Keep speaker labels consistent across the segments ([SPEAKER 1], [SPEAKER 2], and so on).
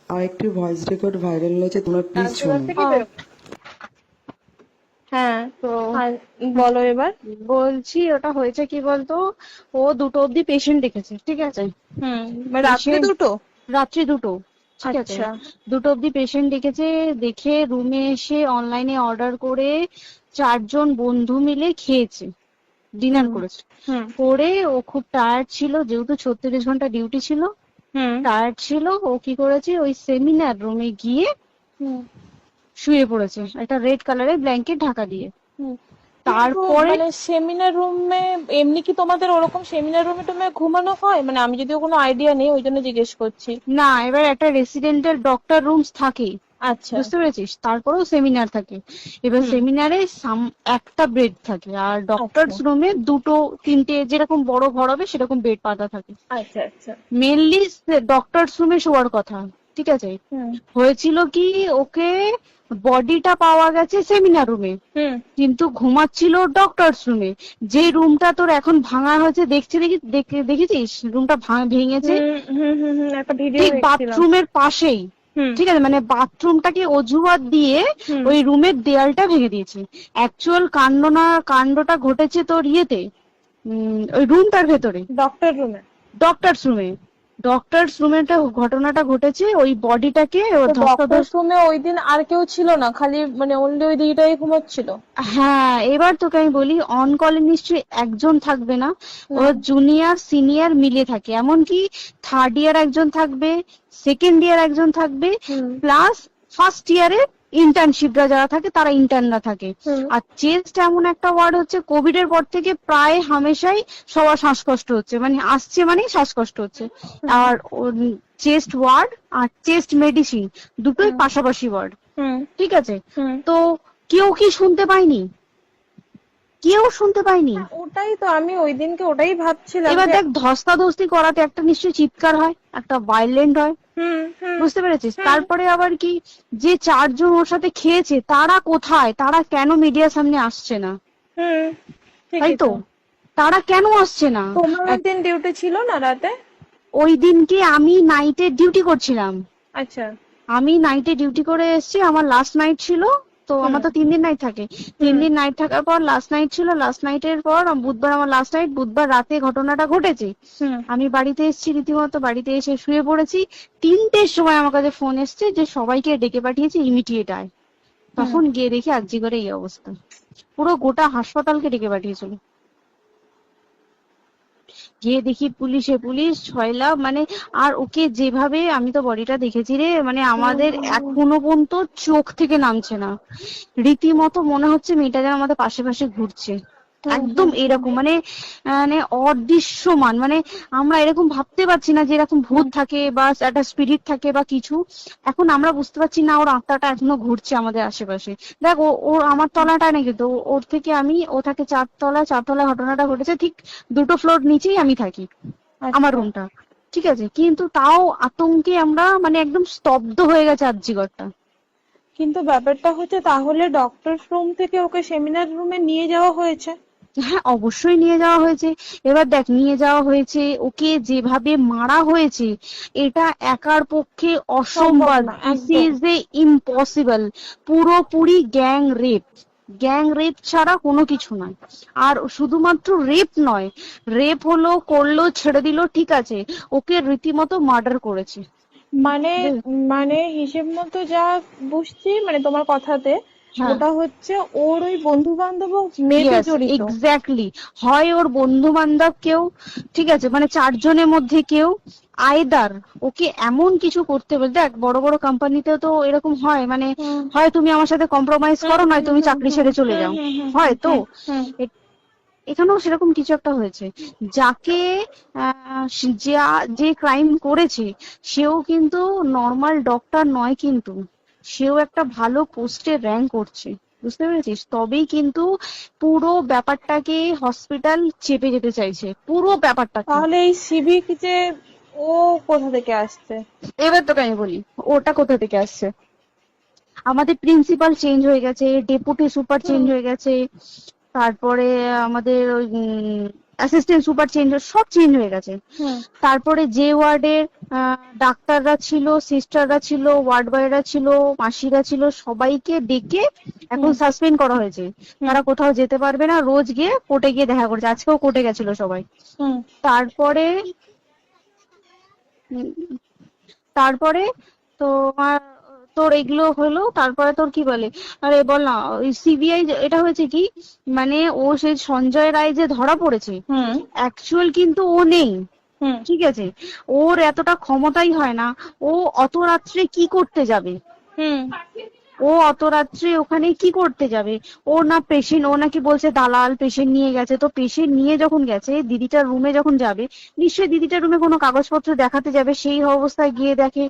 [SPEAKER 1] আরেকটি voice record viral হয়েছে, তোমরা প্লিজ
[SPEAKER 2] রান্নাঘর
[SPEAKER 1] শোনো।
[SPEAKER 2] থেকে বেরো। হ্যাঁ,
[SPEAKER 3] তো
[SPEAKER 2] আর বলো এবার।
[SPEAKER 3] বলছি ওটা হয়েছে কি বলতো, ও 2টো অব্দি পেশেন্ট দেখেছে, ঠিক আছে?
[SPEAKER 2] মানে রাত্রে
[SPEAKER 3] পেশেন্ট
[SPEAKER 2] দুটো?
[SPEAKER 3] রাত্রি 2টো, ঠিক আছে?
[SPEAKER 2] আচ্ছা।
[SPEAKER 3] 2টো অব্দি পেশেন্ট দেখেছে, দেখে রুমে এসে অনলাইনে অর্ডার করে 4জন বন্ধু মিলে খেয়েছে, ডিনার
[SPEAKER 2] হুম
[SPEAKER 3] করেছে।
[SPEAKER 2] হুম
[SPEAKER 3] করে ও খুব টায়ার্ড ছিল, যেহেতু 36 ঘন্টা ডিউটি ছিল,
[SPEAKER 2] হুম
[SPEAKER 3] টায়ার্ড ছিল। ও কি করেছে, ওই সেমিনার রুমে গিয়ে
[SPEAKER 2] হুম
[SPEAKER 3] শুয়ে পড়েছে একটা রেড কালারের ব্ল্যাঙ্কেট ঢাকা দিয়ে।
[SPEAKER 2] হুম। কিন্তু
[SPEAKER 3] তারপরে
[SPEAKER 2] মানে সেমিনার রুমে এমনি কি তোমাদের ওরকম সেমিনার রুমে টুমে ঘুমানো হয়? মানে আমি যদিও কোনো আইডিয়া নেই, ওই জন্য জিজ্ঞেস করছি।
[SPEAKER 3] না, এবার একটা রেসিডেন্টাল ডক্টর রুমস থাকে,
[SPEAKER 2] আচ্ছা।
[SPEAKER 3] বুঝতে পেরেছিস? তারপরেও সেমিনার থাকে। এবার
[SPEAKER 2] হুম।
[SPEAKER 3] সেমিনারে একটা বেড থাকে, আর
[SPEAKER 2] আচ্ছা
[SPEAKER 3] ডক্টরস রুমে 2টো 3টে যেরকম বড় ঘর হবে সেরকম বেড পাতা থাকে।
[SPEAKER 2] আচ্ছা আচ্ছা।
[SPEAKER 3] মেনলি ডক্টরস রুমে শোয়ার কথা, ঠিক আছে?
[SPEAKER 2] হুম
[SPEAKER 3] হয়েছিল কি, ওকে বডিটা পাওয়া গেছে সেমিনার রুমে,
[SPEAKER 2] হুম
[SPEAKER 3] কিন্তু ঘুমাচ্ছিল ডক্টরস রুমে। যে রুমটা তোর এখন ভাঙা হয়েছে, দেখেছিস রুমটা ভেঙেছে,
[SPEAKER 2] হুম হুম হুম হুম, একটা ভিডিও
[SPEAKER 3] ঠিক
[SPEAKER 2] দেখছিলাম।
[SPEAKER 3] বাথরুমের পাশেই,
[SPEAKER 2] হুম
[SPEAKER 3] ঠিক আছে? মানে বাথরুমটাকে অজুহাত দিয়ে
[SPEAKER 2] হুম
[SPEAKER 3] ওই রুমের দেয়ালটা ভেঙে দিয়েছে। অ্যাকচুয়াল কাণ্ডটা ঘটেছে তোর ইয়েতে, ওই রুমটার ভেতরে,
[SPEAKER 2] ডক্টর রুমে।
[SPEAKER 3] ডক্টরস রুমে। ডক্টরস রুমে ঘটনাটা ঘটেছে, ওই বডিটাকে
[SPEAKER 2] তো ডক্টর
[SPEAKER 3] ধস্তাধস্তি।
[SPEAKER 2] রুমে ওই দিন আর কেউ ছিল না, খালি মানে অনলি ওই দিদিটাই ঘুমোচ্ছিল?
[SPEAKER 3] হ্যাঁ, এবার তোকে আমি বলি, অন কলে নিশ্চয়ই একজন থাকবে না,
[SPEAKER 2] না।
[SPEAKER 3] ওর জুনিয়র সিনিয়র মিলে থাকে। এমনকি থার্ড ইয়ার একজন থাকবে, সেকেন্ড ইয়ার একজন থাকবে,
[SPEAKER 2] হুম
[SPEAKER 3] প্লাস ফার্স্ট ইয়ারে ইন্টার্নশিপরা যারা থাকে তারা ইন্টার্নরা থাকে।
[SPEAKER 2] হুম
[SPEAKER 3] আর চেস্ট এমন একটা ওয়ার্ড হচ্ছে, কোভিড এর পর থেকে প্রায় হামেশাই সবার শ্বাসকষ্ট হচ্ছে, মানে আসছে মানে শ্বাসকষ্ট হচ্ছে।
[SPEAKER 2] হুম
[SPEAKER 3] আর চেস্ট ওয়ার্ড আর চেস্ট মেডিসিন দুটোই
[SPEAKER 2] হুম
[SPEAKER 3] পাশাপাশি ওয়ার্ড,
[SPEAKER 2] হুম
[SPEAKER 3] ঠিক আছে?
[SPEAKER 2] হুম।
[SPEAKER 3] তো কেউ কি শুনতে পায়নি? কেউ শুনতে পায়নি।
[SPEAKER 2] ওটাই তো আমি ওই দিনকে ওটাই ভাবছিলাম
[SPEAKER 3] এবার
[SPEAKER 2] যে।
[SPEAKER 3] দেখ, ধস্তাধস্তি করাতে একটা নিশ্চয়ই চিৎকার হয়, একটা ভাইলেন্ট হয়,
[SPEAKER 2] হুম হুম
[SPEAKER 3] বুঝতে পেরেছিস?
[SPEAKER 2] হুম
[SPEAKER 3] তারপরে আবার কি, যে 4জন ওর সাথে খেয়েছে তারা কোথায়, তারা কেন মিডিয়ার সামনে আসছে না?
[SPEAKER 2] হুম।
[SPEAKER 3] তাই
[SPEAKER 2] ঠিকই
[SPEAKER 3] তো,
[SPEAKER 2] তো।
[SPEAKER 3] তারা কেন আসছে না?
[SPEAKER 2] তোমার ওই দিন ডিউটি ছিল না রাতে?
[SPEAKER 3] ওই দিনকে আমি নাইটে ডিউটি করছিলাম,
[SPEAKER 2] আচ্ছা।
[SPEAKER 3] আমি নাইটে ডিউটি করে এসেছি, আমার লাস্ট নাইট ছিল। তো
[SPEAKER 2] হুম
[SPEAKER 3] আমার তো 3 দিন নাইট থাকে, তিন
[SPEAKER 2] হুম
[SPEAKER 3] দিন নাইট থাকার পর লাস্ট নাইট ছিল, লাস্ট নাইটের পর বুধবার আমার লাস্ট নাইট, বুধবার রাতে ঘটনাটা ঘটেছে।
[SPEAKER 2] হুম
[SPEAKER 3] আমি বাড়িতে এসেছি, রীতিমতো বাড়িতে এসে শুয়ে পড়েছি। 3টের সময় আমার কাছে ফোন এসছে যে সবাইকে ডেকে পাঠিয়েছে, ইমিডিয়েট আয়।
[SPEAKER 2] হুম।
[SPEAKER 3] তখন গিয়ে দেখি আরজি করে এই অবস্থা, পুরো গোটা হাসপাতালকে ডেকে পাঠিয়েছিল। গিয়ে দেখি পুলিশ ছয়লা, মানে আর ওকে যেভাবে, আমি তো বডিটা দেখেছি রে, মানে আমাদের এখনো পর্যন্ত চোখ থেকে নামছে না। রীতিমতো মনে হচ্ছে মেয়েটা যেন আমাদের পাশে পাশে ঘুরছে,
[SPEAKER 2] হুম
[SPEAKER 3] একদম
[SPEAKER 2] হুম
[SPEAKER 3] এরকম, মানে মানে অদৃশ্যমান, মানে আমরা এরকম ভাবতে পারছি না যে এরকম ভূত
[SPEAKER 2] হুম
[SPEAKER 3] থাকে বা একটা স্পিরিট থাকে বা কিছু। এখন আমরা বুঝতে পারছি না, ওর আত্মাটা এখনো ঘুরছে আমাদের আশেপাশে। দেখ, ওর আমার তলাটা নেই, কিন্তু ওর থেকে ও থাকে 4তলা ঘটনাটা ঘটেছে ঠিক 2টো ফ্লোর নিচেই আমি থাকি, আমার
[SPEAKER 2] আচ্ছা।
[SPEAKER 3] রুমটা, ঠিক আছে? কিন্তু তাও আতঙ্কে আমরা মানে একদম স্তব্ধ হয়ে গেছে আরজিকরটা।
[SPEAKER 2] কিন্তু ব্যাপারটা হচ্ছে, তাহলে ডক্টর রুম থেকে ওকে সেমিনার রুমে নিয়ে যাওয়া হয়েছে?
[SPEAKER 3] হ্যাঁ, অবশ্যই নিয়ে যাওয়া হয়েছে। এবার দেখ, নিয়ে যাওয়া হয়েছে, ওকে যেভাবে মারা হয়েছে এটা একার পক্ষে
[SPEAKER 2] সম্ভব
[SPEAKER 3] অসম্ভব,
[SPEAKER 2] না
[SPEAKER 3] দিস
[SPEAKER 2] একদম।
[SPEAKER 3] Is a impossible. পুরোপুরি গ্যাং রেপ, গ্যাং রেপ ছাড়া কোনো কিছু নয়। আর শুধুমাত্র রেপ নয়, রেপ হলো, করলো, ছেড়ে দিল, ঠিক আছে, ওকে রীতিমতো মার্ডার করেছে।
[SPEAKER 2] মানে মানে হিসেব মতো যা বুঝছি মানে তোমার কথাতে,
[SPEAKER 3] হ্যাঁ,
[SPEAKER 2] ওটা হচ্ছে ওর ওই বন্ধু বান্ধব মেবি
[SPEAKER 3] ইয়েস,
[SPEAKER 2] জড়িত।
[SPEAKER 3] এক্স্যাক্টলি। হয় ওর বন্ধু বান্ধব কেউ, ঠিক আছে, মানে 4জনের মধ্যে কেউ, আইদার ওকে এমন কিছু করতে বলতে। দেখ, বড় বড় কোম্পানিতেও তো এরকম হয়, মানে
[SPEAKER 2] হুম
[SPEAKER 3] হয় তুমি আমার সাথে কম্প্রোমাইজ
[SPEAKER 2] হুম
[SPEAKER 3] করো, নয়
[SPEAKER 2] হুম
[SPEAKER 3] তুমি
[SPEAKER 2] হুম
[SPEAKER 3] চাকরি
[SPEAKER 2] হুম
[SPEAKER 3] ছেড়ে চলে
[SPEAKER 2] হুম
[SPEAKER 3] যাও,
[SPEAKER 2] হুম হুম
[SPEAKER 3] হয় তো?
[SPEAKER 2] হুম হুম
[SPEAKER 3] এ- এখানেও সেরকম কিছু একটা হয়েছে। যাকে যে ক্রাইম করেছে সেও কিন্তু নর্মাল ডক্টর নয়, কিন্তু সেও একটা ভালো পোস্টে র্যাঙ্ক করছে, বুঝতে পেরেছিস? তবেই কিন্তু পুরো ব্যাপারটাকে হসপিটাল চেপে যেতে চাইছে, পুরো ব্যাপারটাকে।
[SPEAKER 2] তাহলে এই সিভিক যে ও কোথা থেকে আসছে?
[SPEAKER 3] এবার তোকে আমি বলি ওটা কোথা থেকে আসছে। আমাদের প্রিন্সিপাল চেঞ্জ হয়ে গেছে, ডেপুটি সুপার চেঞ্জ
[SPEAKER 2] হুম
[SPEAKER 3] হয়ে গেছে, তারপরে আমাদের ওই অ্যাসিস্ট্যান্ট সুপার চেঞ্জ, সব চেঞ্জ হয়ে গেছে।
[SPEAKER 2] হুম
[SPEAKER 3] তারপরে যে ওয়ার্ডের ডাক্তাররা ছিল, সিস্টাররা ছিল, ওয়ার্ড বয়রা ছিল, মাসিরা ছিল, সবাইকে ডেকে এখন সাসপেন্ড করা হয়েছে। তারা কোথাও যেতে পারবে না, রোজ গিয়ে কোর্টে গিয়ে দেখা করছে। আজকেও কোর্টে গেছিল সবাই।
[SPEAKER 2] হুম
[SPEAKER 3] তারপরে তারপরে তোমার তোর এগুলো হলো, তারপরে তোর কি বলে, আরে বল না, ওই সিবিআই এটা হয়েছে কি, মানে ও সেই সঞ্জয় রায় যে ধরা পড়েছে,
[SPEAKER 2] হুম
[SPEAKER 3] অ্যাকচুয়াল কিন্তু ও নেই,
[SPEAKER 2] হুম
[SPEAKER 3] ঠিক আছে? ওর এতটা ক্ষমতাই হয় না। ও অত রাত্রে কি করতে যাবে?
[SPEAKER 2] হুম
[SPEAKER 3] ও অত রাত্রে ওখানে কি করতে যাবে? ও না পেশেন্ট, ও নাকি বলছে দালাল পেশেন্ট নিয়ে গেছে। তো পেশেন্ট নিয়ে যখন গেছে, দিদিটার রুমে যখন যাবে, নিশ্চয়ই দিদিটার রুমে কোনো কাগজপত্র দেখাতে যাবে। সেই অবস্থায় গিয়ে দেখে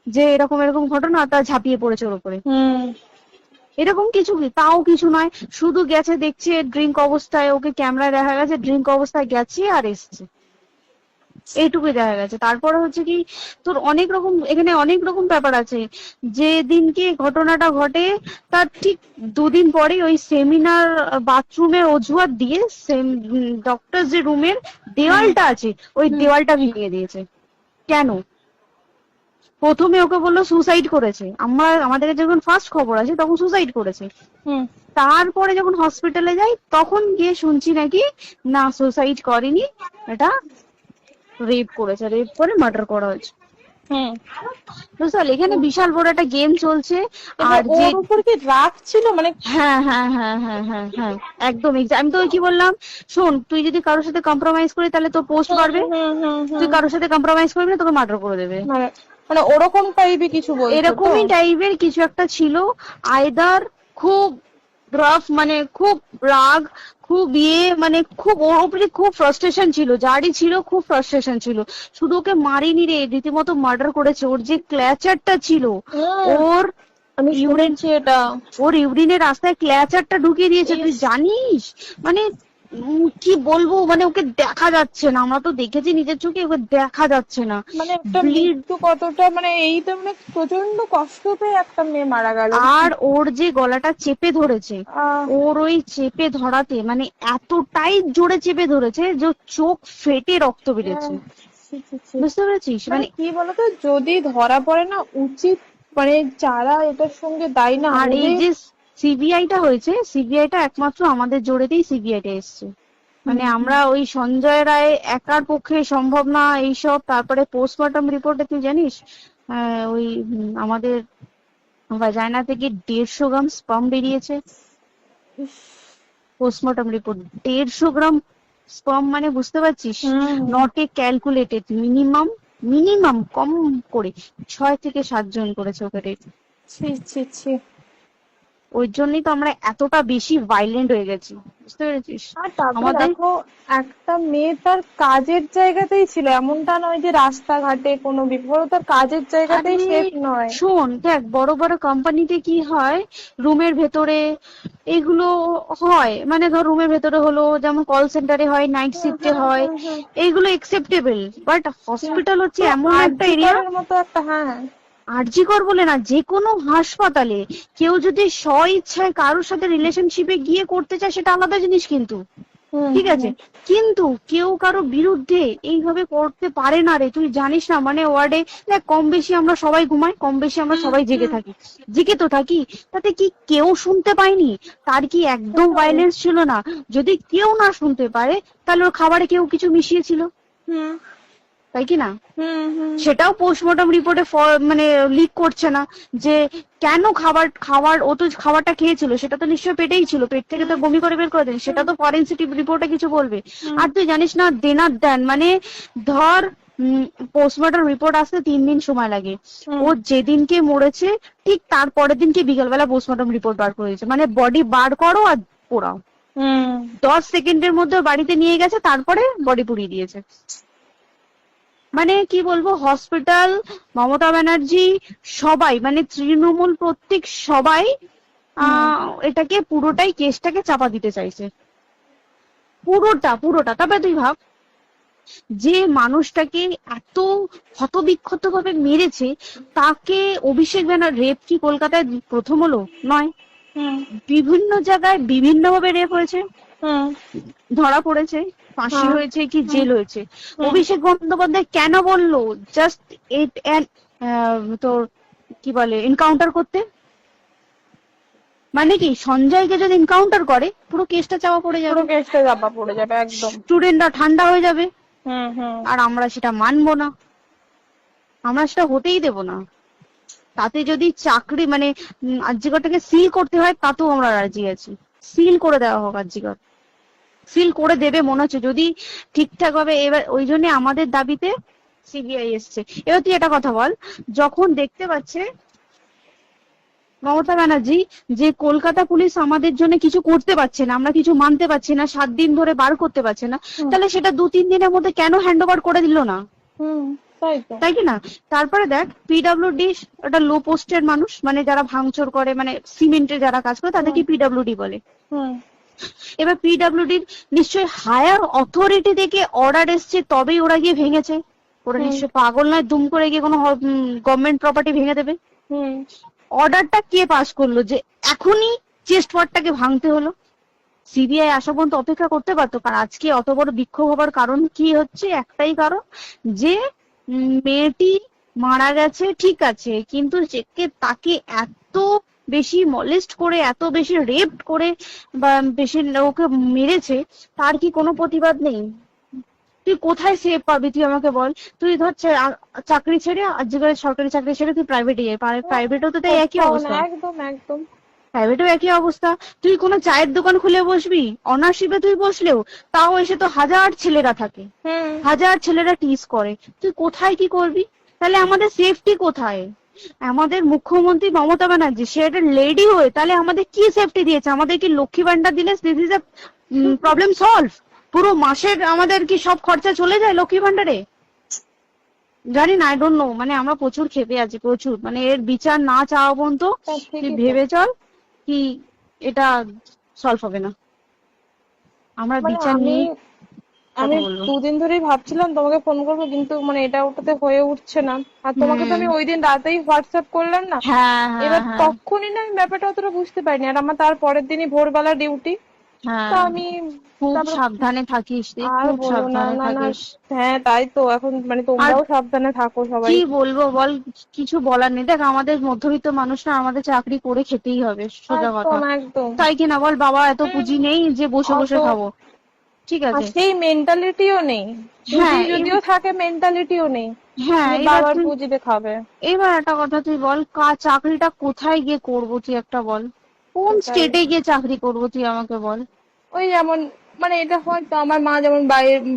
[SPEAKER 3] যে এরকম এরকম ঘটনা, তা ঝাঁপিয়ে পড়েছে ওর উপরে।
[SPEAKER 2] হুম
[SPEAKER 3] এরকম কিছু কি, তাও কিছু নয়, শুধু গেছে, দেখছে ড্রিঙ্ক অবস্থায়, ওকে ক্যামেরায় দেখা গেছে ড্রিঙ্ক অবস্থায় গেছে আর এসছে, এইটুকুই দেখা গেছে। তারপরে হচ্ছে কি, তোর অনেক রকম এখানে অনেক রকম ব্যাপার আছে। যে দিনকে ঘটনাটা ঘটে তার ঠিক দুদিন পরে ওই সেমিনার বাথরুমের অজুহাত দিয়ে ডক্টর যে রুমের দেওয়ালটা আছে, ওই দেওয়ালটা ভেঙে দিয়েছে। কেন? প্রথমে ওকে বললো সুসাইড করেছে, আমাদের যখন ফার্স্ট খবর আছে তখন সুসাইড করেছে।
[SPEAKER 2] হুম
[SPEAKER 3] তারপরে যখন হসপিটালে যাই তখন গিয়ে শুনছি নাকি না, সুসাইড করেনি, এটা রেপ করেছে, রেপ করে মার্ডার করা হয়েছে।
[SPEAKER 2] হুম
[SPEAKER 3] বুঝতে পারলি, এখানে বিশাল বড় একটা গেম চলছে। আর
[SPEAKER 2] এবার
[SPEAKER 3] যে
[SPEAKER 2] ওর উপর কি রাগ ছিল মানে?
[SPEAKER 3] হ্যাঁ হ্যাঁ হ্যাঁ হ্যাঁ হ্যাঁ হ্যাঁ, একদম আমি তো কি বললাম, শোন, তুই যদি কারোর সাথে কম্প্রোমাইজ করি তাহলে তোর পোস্ট বাড়বে,
[SPEAKER 2] হুম হুম
[SPEAKER 3] তুই
[SPEAKER 2] হুম
[SPEAKER 3] কারোর সাথে কম্প্রোমাইজ করবি না, তোকে মার্ডার করে দেবে।
[SPEAKER 2] মানে মানে ওরকম টাইপই কিছু বলছো তো?
[SPEAKER 3] এরকমই টাইপের কিছু একটা ছিল। আইদার খুব রাফ, মানে খুব রাগ, খুব মানে খুব ওর উপরে খুব ফ্রাস্ট্রেশন ছিল, যারই ছিল খুব ফ্রাস্ট্রেশন ছিল। শুধু ওকে মারিনি রে, রীতিমতো মার্ডার করেছে। ওর যে ক্ল্যাচারটা ছিল,
[SPEAKER 2] হুম,
[SPEAKER 3] ওর
[SPEAKER 2] আমি
[SPEAKER 3] ইউরিন,
[SPEAKER 2] শুনেছি এটা।
[SPEAKER 3] ওর ইউরিনের রাস্তায় ক্ল্যাচারটা ঢুকিয়ে দিয়েছে, তুই জানিস? মানে কি বলবো, মানে ওকে দেখা যাচ্ছে না, আমরা তো দেখেছি নিজের চোখে, ওকে দেখা যাচ্ছে না।
[SPEAKER 2] মানে একটা
[SPEAKER 3] ব্লিড,
[SPEAKER 2] মৃত্যু কতটা, মানে এই তো মানে প্রচন্ড কষ্ট পেয়ে একটা মেয়ে মারা গেল।
[SPEAKER 3] আর ওর যে গলাটা চেপে ধরেছে,
[SPEAKER 2] আহ,
[SPEAKER 3] ওর ওই চেপে ধরাতে মানে এতটাই জোরে চেপে ধরেছে যে চোখ ফেটে রক্ত বেরিয়েছে।
[SPEAKER 2] ছি, ছি, ছি।
[SPEAKER 3] বুঝতে পেরেছিস?
[SPEAKER 2] মানে
[SPEAKER 3] মানে
[SPEAKER 2] কি বলতো, যদি ধরা পড়ে না, উচিত মানে যারা এটার সঙ্গে দায়ী না,
[SPEAKER 3] আর এই
[SPEAKER 2] ওদের
[SPEAKER 3] যে সিবিআইটা হয়েছে, সিবিআইটা একমাত্র আমাদের জোরেতেই সিবিআইটা এসছে। মানে আমরা ওই সঞ্জয় রায় একার পক্ষে সম্ভব না এইসব। তারপরে পোস্টমর্টম রিপোর্টে তুই জানিস, ওই আমাদের ভাজাইনা থেকে 150 গ্রাম স্পাম বেরিয়েছে। পোস্টমর্টম রিপোর্ট 150 গ্রাম স্পাম, মানে বুঝতে পারছিস?
[SPEAKER 2] Hmm,
[SPEAKER 3] not a calculated, minimum minimum কম করে 6 থেকে 7 জন করেছে ওকে রেপ।
[SPEAKER 2] ছি ছি ছি।
[SPEAKER 3] ওই জন্যই তো আমরা এতটা বেশি ভাইলেন্ট হয়ে গেছি, বুঝতে পেরেছিস?
[SPEAKER 2] আর তারপরে
[SPEAKER 3] আমাদের
[SPEAKER 2] দেখো, একটা মেয়ে তার কাজের জায়গাতেই ছিল, এমনটা নয় যে রাস্তাঘাটে কোনো বিপদ, তার কাজের জায়গাতেই
[SPEAKER 3] আরে
[SPEAKER 2] সেফ নয়।
[SPEAKER 3] শোন, দেখ বড় বড় কোম্পানিতে কি হয়, রুমের ভেতরে এগুলো হয়, মানে ধর রুমের ভেতরে হলো, যেমন কল সেন্টারে হয়, নাইট শিফটে হয়, এইগুলো একসেপ্টেবল। বাট হসপিটাল হচ্ছে এমন একটা এরিয়া,
[SPEAKER 2] আরজিকরের মতো একটা, হ্যাঁ।
[SPEAKER 3] আরজিকর বলে না, যে কোনো হাসপাতালে কেউ যদি স্ব ইচ্ছায় কারোর সাথে রিলেশনশিপে গিয়ে করতে চায় সেটা আলাদা জিনিস কিন্তু,
[SPEAKER 2] হুম,
[SPEAKER 3] ঠিক আছে? কিন্তু কেউ কারো বিরুদ্ধে এইভাবে করতে পারে না রে, তুই জানিস না? মানে ওয়ার্ডে দেখ, কম বেশি আমরা সবাই ঘুমাই, কম বেশি আমরা সবাই জেগে থাকি, জেগে তো থাকি, তাতে কি কেউ শুনতে পায়নি? তার কি একদম ভায়োলেন্স ছিল না? যদি কেউ না শুনতে পারে তাহলে ওর খাবারে কেউ কিছু মিশিয়েছিল,
[SPEAKER 2] হুম
[SPEAKER 3] তাই কি না?
[SPEAKER 2] হুম হুম
[SPEAKER 3] সেটাও পোস্টমর্টম রিপোর্টে মানে লিক করছে না যে কেন খাবার ও তো খাবারটা খেয়েছিল, সেটা তো নিশ্চয়ই পেটেই ছিল, পেট থেকে তো বমি করে বের করে দেন, সেটা তো ফরেনসিক রিপোর্টে কিছু বলবে। আর তুই জানিস না, দেনার দেন, মানে ধর পোস্টমর্টম রিপোর্ট আসতে 3 দিন সময় লাগে। ও যেদিনকে মরেছে ঠিক তার পরের দিনকে বিকেলবেলা পোস্টমর্টম রিপোর্ট বার করে দিয়েছে, মানে বডি বার করো আর পোড়াও,
[SPEAKER 2] হুম
[SPEAKER 3] 10 সেকেন্ডের মধ্যে বাড়িতে নিয়ে গেছে, তারপরে বডি পুড়িয়ে দিয়েছে। মানে কি বলবো, হসপিটাল, মমতা ব্যানার্জি, সবাই, মানে তৃণমূল প্রত্যেক সবাই এটাকে পুরোটাই, কেসটাকে চাপা দিতে চাইছে, পুরোটা। তবে তুই ভাব, যে মানুষটাকে এত ক্ষতবিক্ষত ভাবে মেরেছে, তাকে অভিষেক ব্যানার রেপ কি কলকাতায় প্রথম হলো? নয়,
[SPEAKER 2] হুম
[SPEAKER 3] বিভিন্ন জায়গায় বিভিন্ন ভাবে রেপ হয়েছে,
[SPEAKER 2] হুম
[SPEAKER 3] ধরা পড়েছে। ফাঁসি
[SPEAKER 2] হ্যাঁ।
[SPEAKER 3] হয়েছে কি জেল হয়েছে।
[SPEAKER 2] হুম।
[SPEAKER 3] অভিষেক বন্দ্যোপাধ্যায় কেন বললো জাস্ট তোর কি বলে এনকাউন্টার করতে? মানে কি সঞ্জয়কে যদি এনকাউন্টার করে পুরো কেসটা চাপা পড়ে
[SPEAKER 2] পুরো
[SPEAKER 3] যাবে,
[SPEAKER 2] কেসটা চাপা পড়ে যাবে একদম।
[SPEAKER 3] স্টুডেন্টরা ঠান্ডা হয়ে যাবে,
[SPEAKER 2] হুম হুম।
[SPEAKER 3] আর আমরা সেটা মানবো না, আমরা সেটা হতেই দেব না। তাতে যদি চাকরি মানে আরজিকরটাকে সিল করতে হয় তাতেও আমরা রাজি আছি, সিল করে দেওয়া হোক আরজিকর, সিল করে দেবে মনে হচ্ছে যদি ঠিকঠাক ভাবে। এবার ওই জন্য আমাদের দাবিতে সিবিআই এসছে। এবার তুই একটা কথা বল, যখন দেখতে পাচ্ছে মমতা ব্যানার্জি যে কলকাতা পুলিশ আমাদের জন্য কিছু করতে পারছে না, আমরা কিছু মানতে পারছি না, 7 দিন ধরে বার করতে পারছে না, তাহলে সেটা 2-3 দিনের মধ্যে কেন হ্যান্ড ওভার করে দিল না?
[SPEAKER 2] হুম, তাই তো।
[SPEAKER 3] তাই কি না? তারপরে দেখ পিডব্লিউডি একটা লো পোস্টের মানুষ, মানে যারা ভাঙচুর করে, মানে সিমেন্টের যারা কাজ করে তাদেরকে পিডব্লিউডি বলে।
[SPEAKER 2] হুম।
[SPEAKER 3] এবার পিডব্লিউডির নিশ্চয়ই হায়ার অথরিটি থেকে অর্ডার এসছে তবেই ওরা গিয়ে ভেঙেছে। ওরা নিশ্চয়ই পাগল নয় দুম করে গিয়ে কোনো গভর্নমেন্ট প্রপার্টি ভেঙে দেবে।
[SPEAKER 2] হুম।
[SPEAKER 3] অর্ডারটা কে পাস করলো যে এখনই চেস্ট ওয়ার্ডটাকে ভাঙতে হলো? সিবিআই আসা পর্যন্ত অপেক্ষা করতে পারতো। কারণ আজকে অত বড় বিক্ষোভ হবার কারণ কি হচ্ছে? একটাই কারণ, যে মেয়েটি মারা গেছে ঠিক আছে, কিন্তু তাকে এত বেশি মলেস্ট করে, এত বেশি রেপ করে বা বেশি ওকে মেরেছে, তার কি কোনো প্রতিবাদ নেই? তুই কোথায় সেভ পাবি তুই আমাকে বল? তুই ধর চাকরি ছেড়ে, আজকের সরকারি চাকরি ছেড়ে তুই প্রাইভেটে যাই, প্রাইভেটও তো তাই একই অবস্থা,
[SPEAKER 2] একদম একদম।
[SPEAKER 3] প্রাইভেটেও একই অবস্থা। তুই কোনো চায়ের দোকান খুলে বসবি, অনার্সশিপে তুই বসলেও তাও এসে তো হাজার ছেলেরা থাকে,
[SPEAKER 2] হুম।
[SPEAKER 3] হাজার ছেলেরা টিজ করে, তুই কোথায় কি করবি? তাহলে আমাদের সেফটি কোথায়? আমাদের মুখ্যমন্ত্রী মমতা ব্যানার্জি সে একটা লেডি হয়ে তাহলে আমাদের কি সেফটি দিয়েছে? আমাদের কি লক্ষ্মী ভান্ডার দিলে this is a problem solve? পুরো মাসের আমাদের কি সব খরচা চলে যায় লক্ষ্মী ভান্ডারে? জানি না, আই ডোন্ট নো। মানে আমরা প্রচুর ক্ষেপে আছি, প্রচুর। মানে এর বিচার না চাওয়া পর্যন্ত তুই ভেবে চল কি এটা সলভ হবে না। আমরা
[SPEAKER 2] মানে
[SPEAKER 3] বিচার
[SPEAKER 2] আমি
[SPEAKER 3] নিয়ে
[SPEAKER 2] আমি
[SPEAKER 3] কথা বলবো।
[SPEAKER 2] 2 দিন ধরেই ভাবছিলাম তোমাকে ফোন করবো, কিন্তু মানে এটা ওটাতে হয়ে উঠছে না। আর তোমাকে তো আমি ওই দিন রাতেই হোয়াটসঅ্যাপ করলাম না,
[SPEAKER 3] হ্যাঁ হ্যাঁ
[SPEAKER 2] এবার
[SPEAKER 3] হ্যাঁ
[SPEAKER 2] তখনই না আমি ব্যাপারটা অতটা বুঝতে পারিনি। আর আমার তার পরের দিনই ভোরবেলা ডিউটি,
[SPEAKER 3] হ্যাঁ।
[SPEAKER 2] তা আমি
[SPEAKER 3] খুব
[SPEAKER 2] তারপর
[SPEAKER 3] সাবধানে থাকিস রে,
[SPEAKER 2] আর
[SPEAKER 3] খুব
[SPEAKER 2] বলো না,
[SPEAKER 3] সাবধানে
[SPEAKER 2] না না।
[SPEAKER 3] থাকিস।
[SPEAKER 2] হ্যাঁ তাই তো, এখন মানে
[SPEAKER 3] আর
[SPEAKER 2] তোমরাও সাবধানে থাকো সবাই।
[SPEAKER 3] কি বলবো বল, কিছু বলার নেই। দেখ আমাদের মধ্যবিত্ত মানুষরা, আমাদের চাকরি করে খেতেই হবে, সোজা কথা।
[SPEAKER 2] একদম একদম।
[SPEAKER 3] তাই কিনা বল? বাবা এত পুঁজি নেই যে বসে
[SPEAKER 2] অত
[SPEAKER 3] বসে খাবো, ঠিক
[SPEAKER 2] আর
[SPEAKER 3] আছে?
[SPEAKER 2] সেই মেন্টালিটিও নেই, পুঁজি
[SPEAKER 3] হ্যাঁ
[SPEAKER 2] যদিও থাকে মেন্টালিটিও নেই
[SPEAKER 3] হ্যাঁ
[SPEAKER 2] যে
[SPEAKER 3] এবার
[SPEAKER 2] বাবার
[SPEAKER 3] তুই,
[SPEAKER 2] পুঁজিতে খাবে।
[SPEAKER 3] এবার একটা কথা তুই বল, চাকরিটা কোথায় গিয়ে করবো তুই একটা বল? কোন
[SPEAKER 2] সেটাই।
[SPEAKER 3] স্টেটে গিয়ে চাকরি করবো তুই আমাকে বল?
[SPEAKER 2] ওই যেমন মানে এটা হয়তো আমার মা যেমন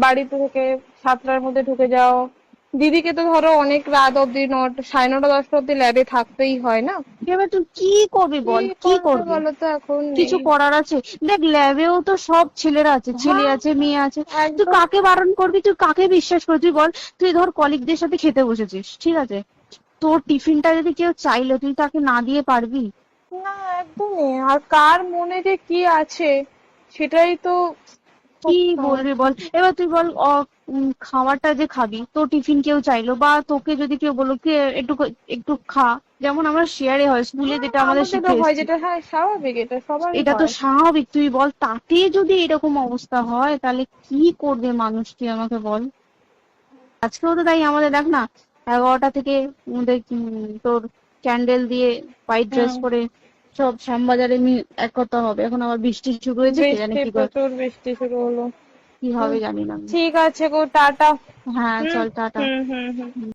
[SPEAKER 2] বাড়িতে থেকে 7টার মধ্যে ঢুকে যাও, দিদিকে তো ধরো অনেক রাত অব্দি 9:30 10টা অব্দি ল্যাবে থাকতেই হয় না।
[SPEAKER 3] এবার তুই কি করবি বল,
[SPEAKER 2] কি
[SPEAKER 3] কি
[SPEAKER 2] করবে
[SPEAKER 3] করবি?
[SPEAKER 2] বলো তো, এখন
[SPEAKER 3] কিছু
[SPEAKER 2] নেই।
[SPEAKER 3] করার আছে? দেখ ল্যাবেও তো সব ছেলেরা আছে, ছেলে
[SPEAKER 2] হ্যাঁ,
[SPEAKER 3] আছে মেয়ে আছে। তুই
[SPEAKER 2] একদম।
[SPEAKER 3] কাকে বারণ করবি? তুই কাকে বিশ্বাস করবি? তুই বল। তুই ধর কলিগদের সাথে খেতে বসেছিস, ঠিক আছে, তোর টিফিনটা যদি কেউ চাইলো তুই তাকে না দিয়ে পারবি?
[SPEAKER 2] না একদমই। আর কার মনে যে কি আছে সেটাই তো খুব
[SPEAKER 3] কি বলবি বল? এবার তুই বল, খাবারটা যে খাবি, তোর টিফিন কেউ চাইলো বা তোকে যদি কেউ বললো কি একটু একটু খা, যেমন আমরা শেয়ারে হয় স্কুলে যেটা আমাদের
[SPEAKER 2] আমাদেরও
[SPEAKER 3] শিখে
[SPEAKER 2] হয়,
[SPEAKER 3] এসেছি,
[SPEAKER 2] যেটা হ্যাঁ স্বাভাবিক, এটা সবারই
[SPEAKER 3] এটা তো
[SPEAKER 2] হয়।
[SPEAKER 3] স্বাভাবিক। তুই বল, তাতে যদি এরকম অবস্থা হয় তাহলে কি করবে মানুষ, তুই আমাকে বল। আজকেও তো তাই আমাদের দেখ না, 11টা থেকে আমাদের তোর ক্যান্ডেল দিয়ে হোয়াইট ড্রেস
[SPEAKER 2] হুম।
[SPEAKER 3] পরে সব শ্যামবাজারে এক কথা হবে। এখন আবার বৃষ্টি শুরু হয়েছে, কে জানে
[SPEAKER 2] বৃষ্টি,
[SPEAKER 3] কি
[SPEAKER 2] প্রচুর বৃষ্টি শুরু হলো।
[SPEAKER 3] কি হবে জানি না আমি।
[SPEAKER 2] ঠিক আছে গো, টাটা।
[SPEAKER 3] হ্যাঁ
[SPEAKER 2] হুম
[SPEAKER 3] চল টাটা।
[SPEAKER 2] হুম হুম হুম।